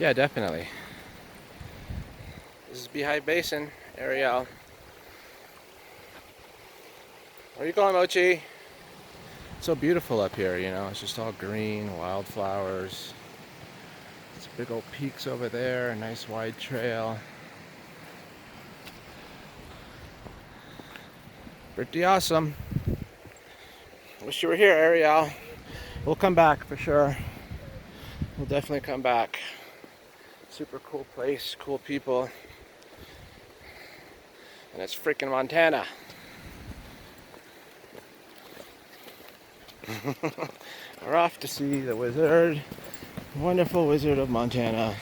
Yeah, definitely. This is Beehive Basin, Ariel. Where are you going, Mochi? It's so beautiful up here, you know. It's just all green, wildflowers. It's big old peaks over there, a nice wide trail. Pretty awesome. Wish you were here, Ariel. We'll come back for sure. We'll definitely come back. Super cool place, cool people. And it's freaking Montana. We're off to see the wizard. Wonderful wizard of Montana.